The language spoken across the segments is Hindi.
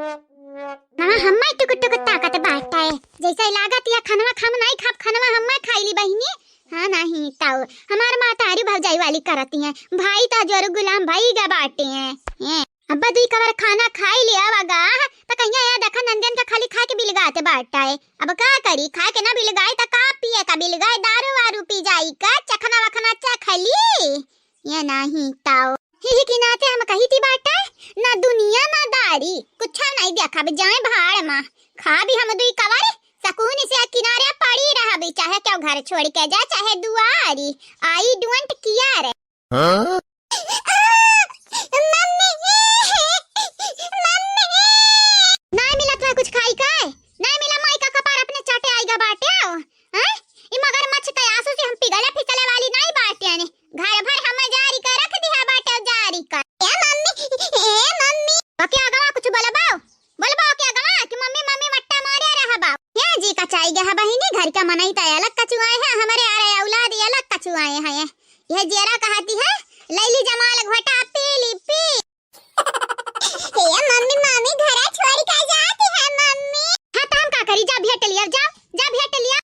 ना हम्मा टुक टुक ताकत बाटा है जैसा लागत या खानवा खाम नहीं खाप खानवा हम्मा खाईली बहिनी। हाँ नहीं ताऊ हमार मातारी भौजाई वाली करती हैं भाई ता जोर गुलाम भाई गा बाटे हैं। अब्बा दुई कवर खाना खाई लिया वगा त कहिया या देखा नंदन का खाली खा के बिलगाते बाटा है। अब का करी खा के ना बिलगाए त का पिए का बिलगाए दारू वारू पी जाई का चखना वखना चखली ये नहीं ताऊ ही की नाते हम कही थी बाटा ना दुनिया ना दारी कुछ नहीं देखा बे जाए भाड़ में खा भी हम दुई कवर सकून से किनारे पड़ी रहा भी चाहे क्यों घर छोड़ के जा चाहे दुआरी आई डोंट केयर। हां मम्मी ना मिला तो कुछ खाई का ना मिला माई का कपार अपने चाटे आएगा बाटे हां ई मगर मछ के आंसू से हम पिघले फिसले वाली नहीं बाटे ने घर भर हम जारी कर रख दिया बाटे जारी कर ए मम्मी ओके आगा कुछ बोलबाओ क्या गवा कि मम्मी मम्मी मट्टा मारे रहा बा ये जी का चाय गया बहिनी घर का मनाई त अलग कचुआए है हमारे आ रहे औलाद अलग कचुआए हैं यह जेरा कहती है लैली जमाल घोटा पीली पी ये मम्मी मम्मी घर छोड़ के जाती है मम्मी। हां तो हम का करी जा भेट लिया जा भेट लिया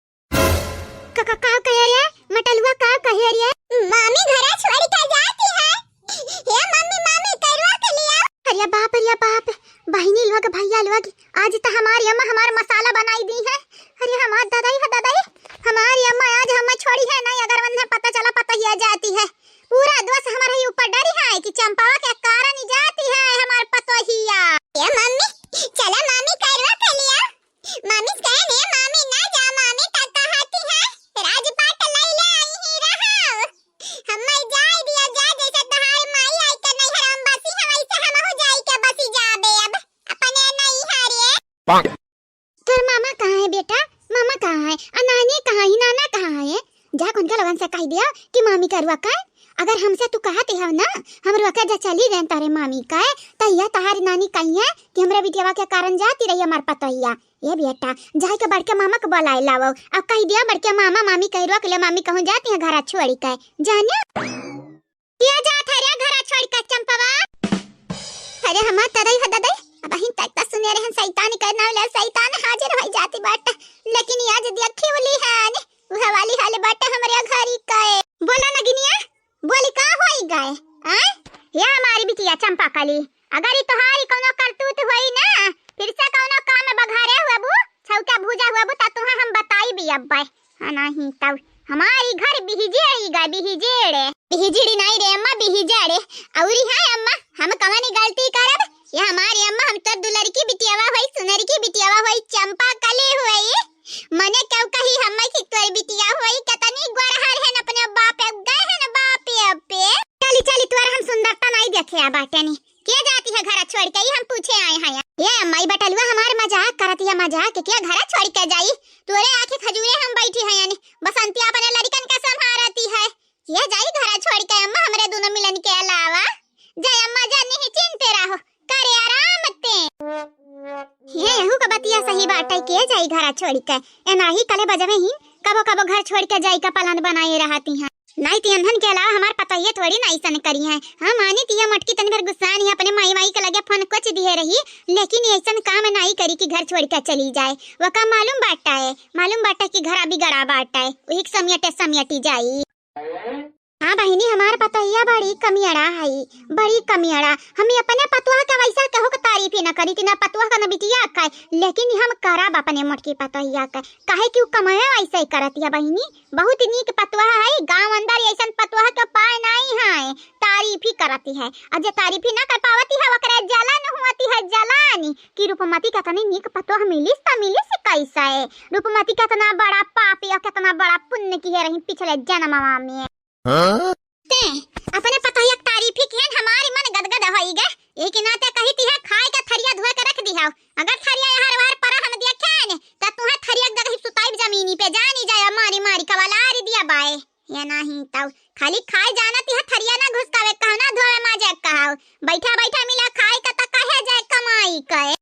का कह रे मटलुआ का कह रे मम्मी घर छोड़ के जाती है ये मम्मी करवा के लिया। अरे बाप बहिनी लोग भैया लोग आज तो हमारी अम्मा हमार मसाला बनाई दी है। अरे हमार दादाई हमारी अम्मा आज हमें छोड़ी है नहीं अगर उन्हें पता चला पता ही आ जाती है पूरा दोस्त हमारे ही ऊपर डरी है कि चंपावा के कारण ही जाती है हमार पतोहिया। ये मम्मी चला मम्मी करवा के लिया मम्मी कहने मम्मी ना जा मम्मी तक कहती है राजपाट ले ले आई ही रहा हमें जाई दिया जा जैसे दहाई माई आई के नहीं हराम बसी है वैसे हम हो जाई के बसी जाबे अब अपने नहीं हरे। तेरे मामा कहाँ है बेटा मामा कहाँ है नानी कहाँ है नाना कहाँ है जा कौन का लगन से कह दिया कि मामी करवा का अगर हमसे तू कहते हो ना हम रोके जा चली गए तारे मामी का तैया तहारी नानी कहिए कि हमरा बिटिया के कारण जाती रही हमार पतोहिया ये बेटा जाए के बड़के मामा को बुलाए लाओ अब कह दिया बड़के मामा मामी कहरवा के ले मामी कहूं जाती है घर छोड़ी के जाने किया जात है रे घर छोड़ के चंपवा। अरे हमार तदई हददई अब हिन तक सुने रहे शैतान करना वाला शैतान हाजिर हो जाती बाट लेकिन आज देखी वाली है वह वाली हाल बाट हमरे घरी का बोला ना गिनिया बोली का होई गए हैं ये हमारी बिटिया चंपा कली अगर ई तोहारी कोनो करतूत होई ना फिर से कोनो काम में बघारे हुए बू छौका भूजा हुए बू ता तुहा हम बताई भी अब नहीं तब हमारी घर बिहिजेड़ी बिहिजेड़ी नहीं रे अम्मा बिहिजेड़े औरी है अम्मा हम कहानी गलती करब ये हमारी अम्मा हम तो दुलर की बिटियावा होई सुनर की बिटियावा होई चंपा कली होई मने क्यों कही हम की तोर बिटिया होई कतनी गोरहर है न अपने बाप गए है न बाप पे चली तोर हम सुंदरता नहीं देखे आ बाटनी के जाती है घर छोड़ के हम पूछे आए हैं ये अम्माई बटलुआ हमार मजाक करती है मजाक के घर छोड़ के जाई तोरे आंखें खजूरे हम बैठी है यानी बसंती अपने लड़कन का संभालती है ये जाई घर छोड़ के अम्मा हमरे दोनों मिलन के अलावा जय अम्मा जानी ही चिंते रहो करे आराम ते ये हु का बतिया सही बात है के जाई घर छोड़ के एना ही कले बजवे ही कबो घर छोड़ के जाई का प्लान बनाए रहती हैं नहीं ती अंधन के अलावा हमार पता ये थोड़ी नहीं सन करी है हां मानी ती मटकी तन भर गुस्सा नहीं अपने माई के लगे फोन कुछ दिए रही लेकिन ऐसा काम नहीं करी कि घर छोड़ के चली जाए वो का मालूम बाटा कि घर अभी गड़ा बाटा है वही समियटी जाई। हाँ बहिनी हमार पतोहिया बड़ी कमियाड़ा हमें अपने पतुआ का वैसा कहो का तारीफ ही न करी कि ना पतुआ का न बिटिया का लेकिन हम करब अपने मोटकी पतोहिया का काहे कि कमाया ऐसे ही करती है बहिनी बहुत नीक पतुआ है गांव अंदर ऐसा पतुआ का पाए नहीं है तारीफ ही करती है और जो तारीफ ही ना कर पावती है वकरे जलन होती है जलानी कि रूपमती का तनी नीक पतुआ मिलिस कैसा है रूपमती का इतना बड़ा पाप या कितना बड़ा पुण्य की है रही पिछले जन्म में ते अपने पतोहिया की तारीफ ही किहन हमारी मन गदगद होई गे एक नाते कहीती है खाए का थरिया धोए के रख दिया अगर थरिया हर बार पर हम दिया खाने त तुहे थरिया जगह सुताई जमीनी पे जानी जाए मारी कवलारी दिया बाए ये नहीं तब खाली खाए जानती है थरिया ना घुसकावे कहना धोए माजे कहाओ बैठा मिला खाए का त कहे जाए कमाई कए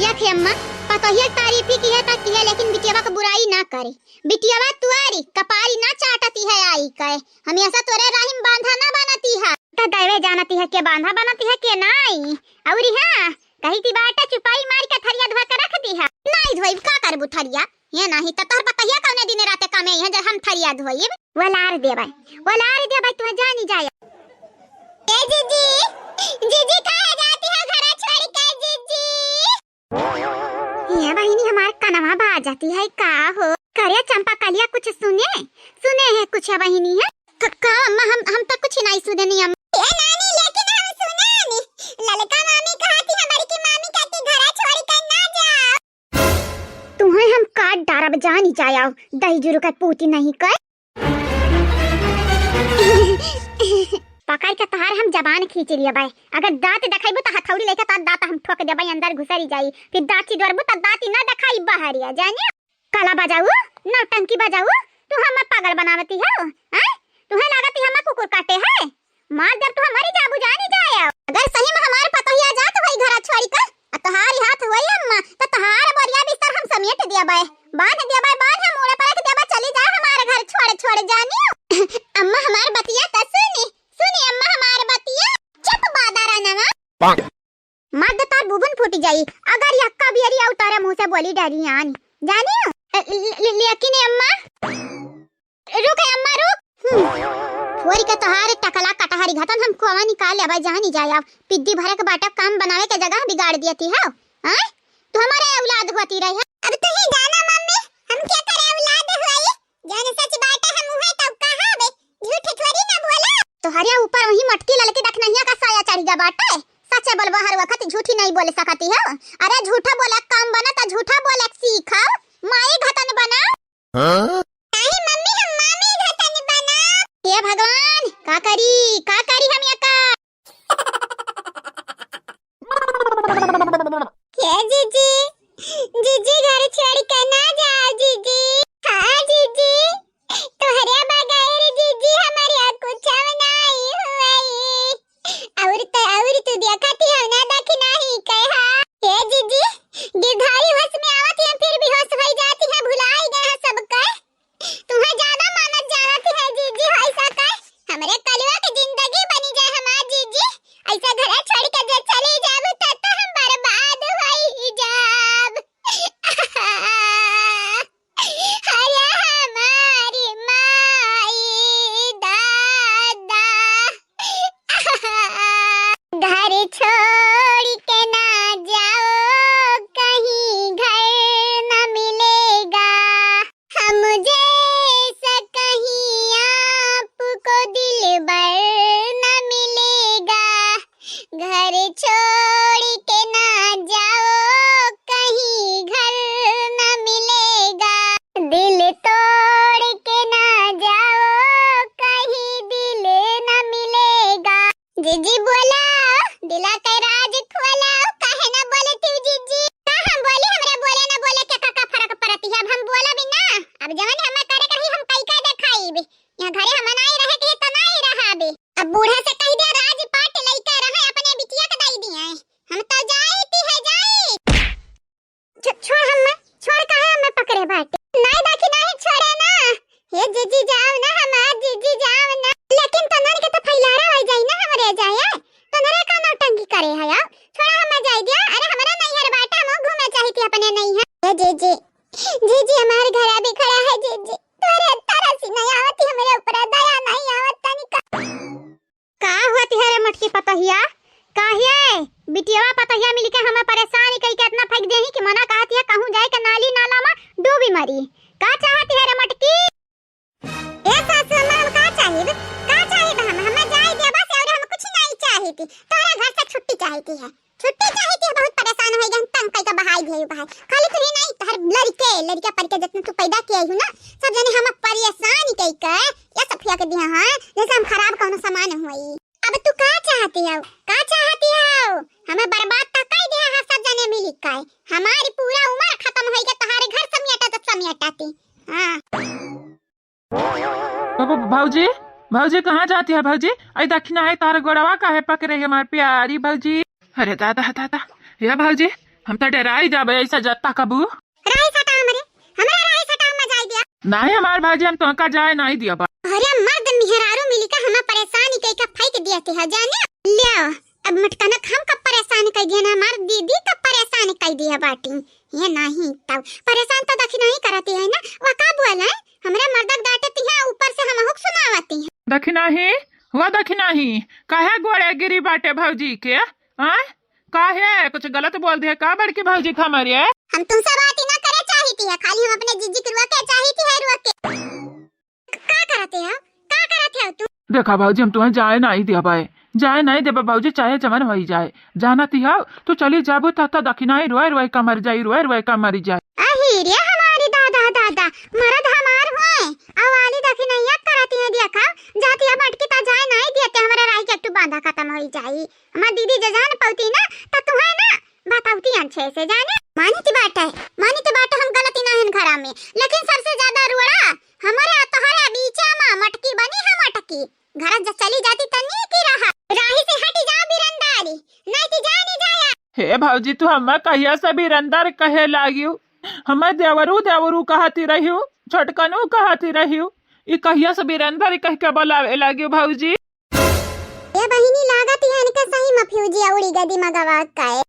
देख अम्मा पतोहिया तारीफ ही की है लेकिन बिटियावा का बुराई ना करे बिटियावा तुआरी कपारी ना चाटती है आई कहे हमेशा तोरे राहिम बांधा ना बनाती है त दैवे जानती है के बांधा बनाती है के नहीं औरी हां कही थी बाटा चुपाई मार के थरिया धोआ के रख दी है। नहीं धोई का करबू थरिया, ये नहीं त तोहर पतहिया कौने दिन राते कामे है जे हम थरिया धोई। वलार देबे तू जानी जाय। ए जीजी जीजी कहां जाती है घर छोड़ के जीजी? ये बहिनी हमार कनवा बा जाती है का हो? करे चंपा कलिया कुछ सुने है कुछ बहिनी है का अम्मा हम तो कुछ नहीं सुने नहीं अम्मा। ए नानी लेकिन हम सुना नहीं, ललका मामी कहती है बड़ी की मामी कहती घर छोड़ कर ना जाओ। तुम्हें हम काट डारब जानी जाओ दही जुरु का पूती नहीं कर। पकड़ के तहार हम जबान खींच लिया भाई, अगर दांत दिखाइबो तो हथौड़ी लेके तार दांत हम ठोक देबे अंदर घुसरी जाई, फिर दांत चिदरबो तो दांत ना दिखाई बाहरिया जाने। काला बजाऊ नौटंकी बजाऊ, तू हम पागल बनावती है हैं? तुम्हें लागत हम कुकुर काटे है? मार जब तू हमारी जाबू जानी जाए। अगर सही में हमारे पतहिया जात भाई घर छोड़ी का तहारी हाथ होई अम्मा तो तहार बोरिया बिस्तर हम समेट दिया बाय, बांध दिया बाय, बांध हम ओड़े पर रख दिया बाय, चली जा हमारे घर छोड़ जानी। अम्मा हमार बतिया त सुनी अम्मा हमार बतिया। चुप बादारा नवा मर्द तार बुबन फूट जाई अगर यक्का बियरी उतारे मुंह से बोली डरी आन जानी। लेकिन अम्मा रुक अम्मा रुक। थोड़ी के तोहार टकला कटहरी घटन हम कोवा निकाल ले भाई जानी जाया। पिद्दी भरे के बाटा काम बनावे के जगह बिगाड़ दियती है हैं? तू हमारे औलाद होती रही है। अब तू ही जाना मम्मी हम क्या करे औलाद होई, जाने सच बात है हम है तब कहां बे झूठ थोड़ी ना बोला। तोहरे ऊपर वही मटकी ललकी देखनहिया का साया चढ़ गया बाटे, सच बोलबो हर वक्त झूठी नहीं बोल सकती है। अरे झूठा बोले काम बना त झूठा बोले सीखा, माई घटन बना। हां नहीं मम्मी हम मामी घटन बना। हे भगवान का करी हम यका। के जीजी घर छोड़ के ना जाओ जीजी। हां जीजी तोहरे बगैर जीजी हमारे कुछ नहीं हुई। और तू देखती हो ना देख नहीं कहा। हे जीजी गिरधारी होश में आवत है फिर भी होश हो जाती है, भुला ही गए सब का। तुम्हें ज्यादा मानत जानती है जीजी ऐसा का हमरे कलवा की जिंदगी बनी जाए हमार जीजी। ऐसा घर छोड़ के जे चली जाबू त हम बर्बाद होई जाब। अरे हमारी माई दादा घर छोड़ के ना जाओ कहीं घर न मिलेगा, हम जैसा कहीं आपको दिलबर न मिलेगा। घर छोड़ के ना जाओ कहीं घर न मिलेगा, दिल तोड़ के ना जाओ कहीं दिल न मिलेगा। जीजी बोला दिला के राज खोला काहे ना बोले तू जीजी? का हम बोले हमरे बोले ना बोले के का फर्क पड़ती है? अब हम बोला भी ना, अब जवन हम करे कहीं हम कई का देखाई बे यहां घरे हम नहीं रहे के त नहीं रहा बे। अब बूढ़ा से कह दे राज पाट लइका रहे अपने बिटिया के दई दिए हम तो जाईती है जाई। छोड़ कहां हमें पकड़े बाटे नहीं देखी नहीं छोड़े ना। हे जीजी जाओ ना हमार जीजी जाओ ना, लेकिन तनन के तो फैलारा हो जाई ना हमरे जाए तनरे का नौटंकी करे है यार। छोड़ा हम जाई दिया। अरे हमरा नहीं हर बाटा हम घूमे चाहती अपने नहीं है। हे जीजी हमारे घर अभी खड़ा है जीजी, तोरे तरह से नहीं आवती हमरे ऊपर दया नहीं आवत तनी का होती है रे मटकी पतहिया? काहे बिटिया पतहिया मिल के हमें परेशान कई के इतना फेंक देही कि मना कहती है कहूं जाए के नाली नाला में डूबी मरी। का चाहती है रे मटकी? ए सासू मां का चाहिए हम जाए दे बस और हम कुछ नहीं चाहती। तोरा घर से छुट्टी चाहती है बहुत परेशान हो गई तंग कई का बहाई भेई बहाई खाली तू ही नहीं तोहर लड़के पर के जितना तू पैदा किए हो ना सब जने हम परेशान कई के या सब फिया के दिया हां जैसे हम खराब कोनो सामान होई। अब तू का चाहती है हमें बर्बाद त कर दिया है सब जने मिली के। हमारी पूरा उम्र खत्म हो गई तुम्हारे घर समियाटा तो समियाटाती। हां भौजी कहाँ जाती है भौजी? आई दक्षिणा है तार गोड़वा काहे पकड़े है हमार प्यारी भौजी। अरे दादा ये भौजी हम तो डराई जाबे ऐसा जत्ता कबू राई सटा हमरा राई सटा में जाई दिया नहीं हमार भौजी हम तो का जाए नहीं दिया। अरे मर्द मिहरारू मिली का हमें परेशानी कई का फेंक दिया थे जाने ले अब मटकाना हम कब परेशान कर दिया ना, हमार दीदी कब परेशान कर दिया बाटी। ये नहीं तब परेशान तो दखी नहीं करती है ना, वो का बोला है हमरा मर्दक डांटती है, ऊपर से हम हुक सुनावती है। दखिना ही हुआ, दखिना ही काहे गोड़े गिरी बाटे भौजी के, हाँ काहे कुछ गलत बोल दिया का बड़की भौजी खमरी है। हम तुमसे बात ही ना करे चाहती है, खाली हम अपने जीजी के रुआ के चाहती है, रुआ के का करते हो, का करते हो तुम। देखा भौजी हम तुम्हें जाए नहीं दिया भाई, जाए नहीं देबा भौजी, चाहे जमन हो जाए जाना तिहा तो चली जाबो ता दखिना ही रोए रोए का मर जाई, रोए रोए का मर जाए। अहिरे हमारी दादा दादा मरद हमार होए अवाली दखिना या करती है, देखा जाती है मटकी ता जाए नहीं देते, हमारा राही के एकटू बांधा खत्म हो जाई। हमार दीदी जे जान पौती ना त तू है ना बताउती अच्छे से जाने। मानी की बात है, मानी की बात हम गलती ना है घरा में, लेकिन सबसे ज्यादा रुड़ा हमारे तोहरे बीच में मटकी बनी है, मटकी घर जब चली जाती तन्नी की रहा राही से हट जा बिरंदारी, नहीं तो जाने जाया। हे भौजी तू हम कहिया से भी रंदर कहे लागियो, हम देवरू देवरू कहती रहियो, छोटकनू कहती रहियो, ई कहिया से भी रंदर कह के बोलावे लागियो भौजी। ये बहिनी लागत है इनका सही मफ्यूजी औड़ी गदी मगवा का है।